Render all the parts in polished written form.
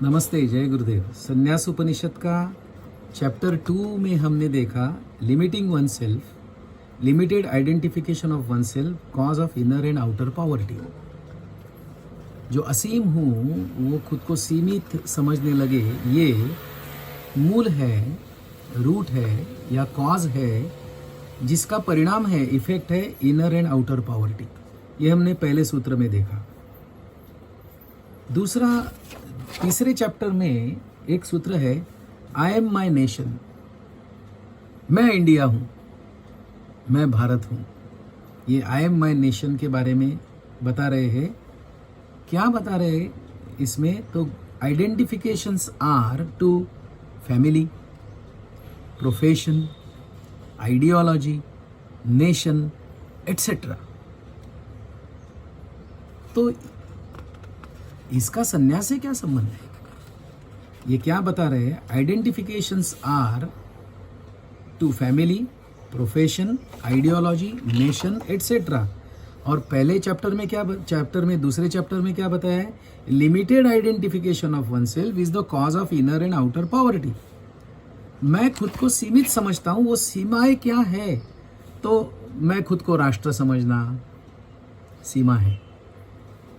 नमस्ते, जय गुरुदेव। संन्यास उपनिषद का चैप्टर 2 में हमने देखा limiting one self, limited identification of one self, cause of inner and outer poverty. जो असीम हूँ वो खुद को सीमित समझने लगे, ये मूल है, रूट है या कॉज है, जिसका परिणाम है, इफेक्ट है इनर एंड आउटर पॉवर्टी। ये हमने पहले सूत्र में देखा। तीसरे चैप्टर में एक सूत्र है, आई एम माई नेशन। मैं इंडिया हूँ, मैं भारत हूँ। ये आई एम माई नेशन के बारे में बता रहे हैं। क्या बता रहे हैं इसमें? तो identifications are two family, profession, ideology, nation, etcetera. तो इसका संन्यास से क्या संबंध है? ये क्या बता रहे हैं? Identifications are two family, profession, ideology, nation, etcetera. और पहले चैप्टर में दूसरे चैप्टर में क्या बताया है? Limited identification of one self is the cause of inner and outer poverty. मैं खुद को सीमित समझता हूँ, वो सीमाएं क्या है? तो मैं खुद को राष्ट्र समझना सीमा है,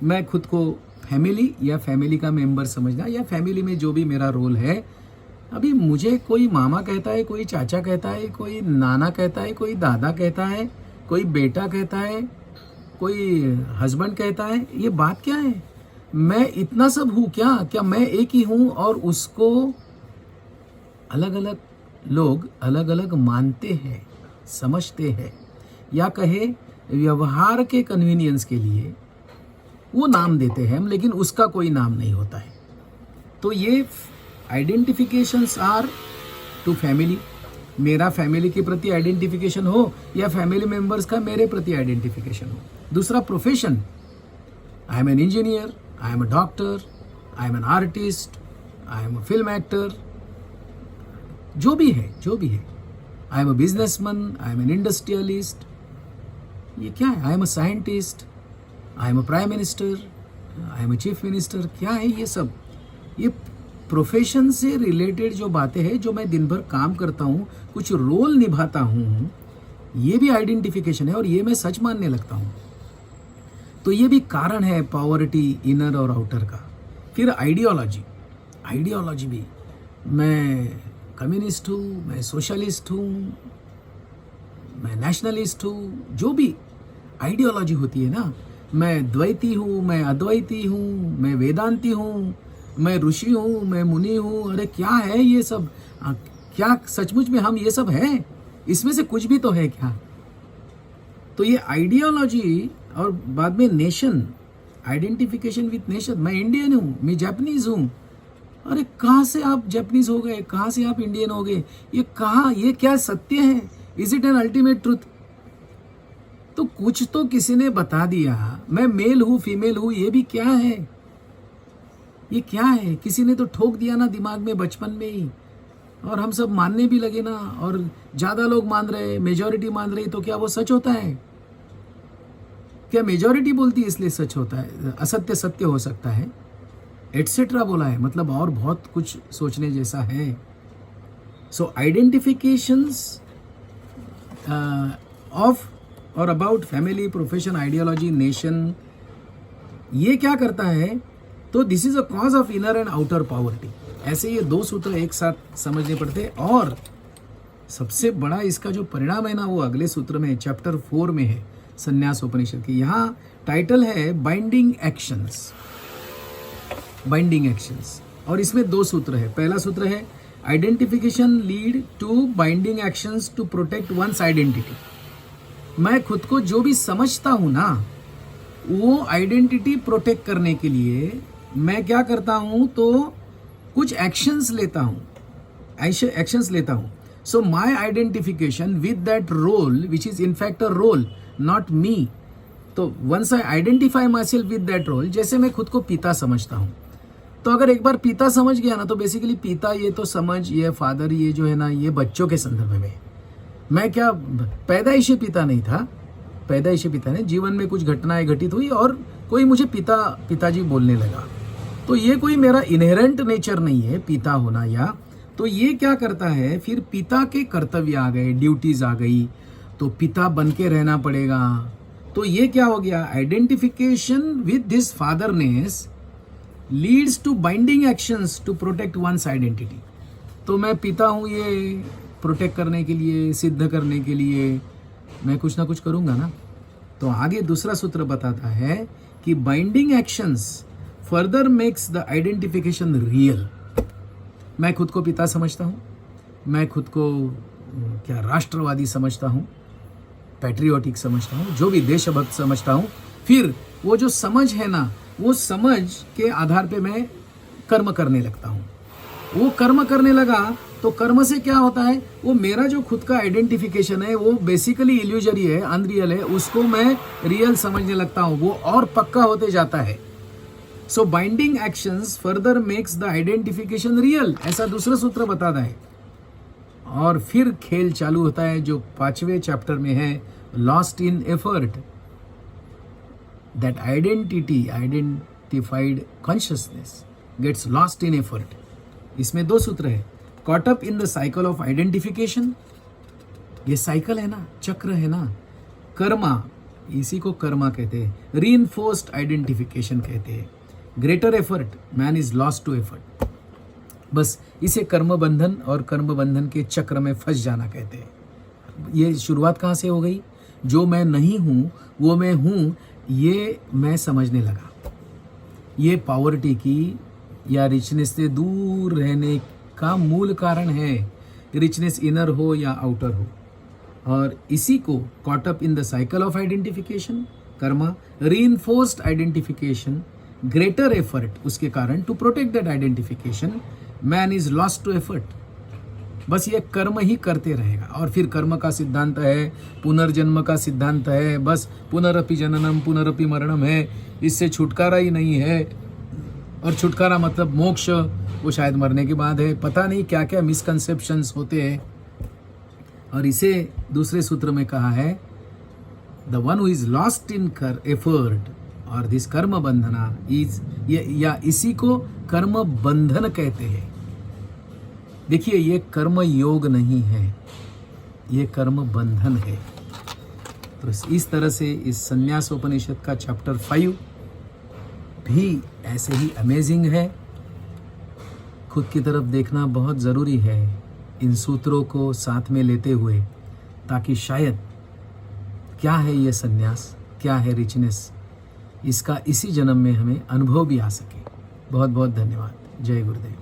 मैं खुद को फैमिली या फैमिली का मेंबर समझना, या फैमिली में जो भी मेरा रोल है। अभी मुझे कोई मामा कहता है, कोई चाचा कहता है, कोई नाना कहता है, कोई दादा कहता है, कोई बेटा कहता है, कोई हस्बैंड कहता है। ये बात क्या है? मैं इतना सब हूँ क्या मैं एक ही हूँ? और उसको अलग अलग लोग अलग अलग मानते हैं, समझते हैं, या कहे व्यवहार के कन्वीनियंस के लिए वो नाम देते हैं, लेकिन उसका कोई नाम नहीं होता है। तो ये आइडेंटिफिकेशंस आर टू फैमिली, मेरा फैमिली के प्रति आइडेंटिफिकेशन हो, या फैमिली मेंबर्स का मेरे प्रति आइडेंटिफिकेशन हो। दूसरा profession, I am an engineer, I am a doctor, I am an artist, I am a film actor, जो भी है I am a businessman, I am N industrialist. ये क्या है? I am a scientist, I am a prime minister, I am a chief minister. क्या है ये सब? ये प्रोफेशन से रिलेटेड जो बातें हैं, जो मैं दिन भर काम करता हूँ, कुछ रोल निभाता हूँ, ये भी आइडेंटिफिकेशन है, और ये मैं सच मानने लगता हूँ। तो ये भी कारण है पॉवर्टी, इनर और आउटर का। फिर आइडियोलॉजी भी, मैं कम्युनिस्ट हूँ, मैं सोशलिस्ट हूँ, मैं नेशनलिस्ट हूँ। जो भी आइडियोलॉजी होती है ना, मैं द्वैती हूँ, मैं अद्वैती हूँ, मैं वेदांती हूँ, मैं ऋषि हूँ, मैं मुनि हूँ। अरे क्या है ये सब? क्या सचमुच में हम ये सब है? इसमें से कुछ भी तो है क्या? तो ये आइडियोलॉजी, और बाद में नेशन, आइडेंटिफिकेशन विथ नेशन। मैं इंडियन हूँ, मैं जापानीज हूँ। अरे कहाँ से आप जापानीज हो गए? कहाँ से आप इंडियन हो गए? ये क्या सत्य है? Is it an ultimate truth? तो कुछ तो किसी ने बता दिया। मैं मेल हूँ, फीमेल हूँ, ये भी क्या है? ये क्या है? किसी ने तो ठोक दिया ना दिमाग में बचपन में ही, और हम सब मानने भी लगे ना। और ज्यादा लोग मान रहे, मेजॉरिटी मान रही, तो क्या वो सच होता है? क्या मेजॉरिटी बोलती है इसलिए सच होता है? असत्य सत्य हो सकता है, एटसेट्रा बोला है, मतलब और बहुत कुछ सोचने जैसा है। सो आइडेंटिफिकेशंस ऑफ और about family, profession, ideology, nation, ये क्या करता है? तो this is a cause of inner and outer poverty. ऐसे ये दो सूत्र एक साथ समझने पड़ते हैं। और सबसे बड़ा इसका जो परिणाम है ना, वो अगले सूत्र में, चैप्टर 4 में है, संन्यास उपनिषद की। यहाँ टाइटल है बाइंडिंग एक्शंस। और इसमें दो सूत्र है। पहला सूत्र है, identification lead to binding actions to protect one's identity. मैं खुद को जो भी समझता हूँ ना, वो आइडेंटिटी प्रोटेक्ट करने के लिए मैं क्या करता हूँ? तो कुछ एक्शंस लेता हूँ। So my identification with that role, which is in fact a role, not me. तो once I identify myself with that role, जैसे मैं खुद को पिता समझता हूँ, तो अगर एक बार पिता समझ गया ना, तो बेसिकली पिता, ये तो समझ, ये फादर, ये जो है ना, ये बच्चों के संदर्भ में। मैं क्या पैदाइशी पिता नहीं था, जीवन में कुछ घटनाएं घटित हुई और कोई मुझे पिताजी बोलने लगा। तो ये कोई मेरा इनहेरेंट नेचर नहीं है पिता होना या, तो ये क्या करता है फिर पिता के कर्तव्य आ गए, ड्यूटीज आ गई, तो पिता बन के रहना पड़ेगा। तो ये क्या हो गया, identification with this fatherness leads to binding actions to protect one's identity. तो मैं पिता हूँ ये प्रोटेक्ट करने के लिए, सिद्ध करने के लिए मैं कुछ ना कुछ करूँगा ना। तो आगे दूसरा सूत्र बताता है कि binding actions further makes the identification real. मैं खुद को पिता समझता हूँ, मैं खुद को क्या राष्ट्रवादी समझता हूँ, पैट्रियोटिक समझता हूँ, जो भी देशभक्त समझता हूँ। फिर वो जो समझ है ना, वो समझ के आधार पे मैं कर्म करने लगता हूँ। वो कर्म करने लगा तो कर्म से क्या होता है, वो मेरा जो खुद का आइडेंटिफिकेशन है वो बेसिकली इल्यूजरी है, अनरियल है, उसको मैं रियल समझने लगता हूँ, वो और पक्का होते जाता है। So binding actions further makes the identification real, ऐसा दूसरा सूत्र बताता है। और फिर खेल चालू होता है जो 5वें चैप्टर में है, lost in effort, that identified consciousness gets lost in effort. इसमें 2 सूत्र है, caught up in the cycle of identification, ये साइकिल है ना, चक्र है ना, कर्मा, इसी को कर्मा कहते हैं, रीइंफोर्स्ड आइडेंटिफिकेशन कहते हैं, greater effort, man is lost to effort. बस इसे कर्म बंधन और कर्म बंधन के चक्र में फंस जाना कहते हैं। ये शुरुआत कहाँ से हो गई, जो मैं नहीं हूँ वो मैं हूँ, ये मैं समझने लगा। ये पॉवर्टी की या रिचनेस से दूर रहने का मूल कारण है, रिचनेस इनर हो या आउटर हो। और इसी को caught up in the cycle of identification, karma, reinforced identification, greater effort, उसके कारण to protect that identification, man is lost to effort. बस ये कर्म ही करते रहेगा। और फिर कर्म का सिद्धांत है, पुनर्जन्म का सिद्धांत है, बस पुनरपि जननम पुनरपि मरणम है, इससे छुटकारा ही नहीं है। और छुटकारा मतलब मोक्ष, वो शायद मरने के बाद है। पता नहीं क्या क्या मिसकंसेप्शंस होते हैं। और इसे दूसरे सूत्र में कहा है, the one who is lost in effort और दिस कर्म बंधना इज, या इसी को कर्म बंधन कहते हैं। देखिए, ये कर्म योग नहीं है, ये कर्म बंधन है। तो इस तरह से इस संन्यासोपनिषद का चैप्टर 5 भी ऐसे ही अमेजिंग है। खुद की तरफ देखना बहुत ज़रूरी है इन सूत्रों को साथ में लेते हुए, ताकि शायद क्या है ये संन्यास, क्या है रिचनेस, इसका इसी जन्म में हमें अनुभव भी आ सके। बहुत बहुत धन्यवाद। जय गुरुदेव।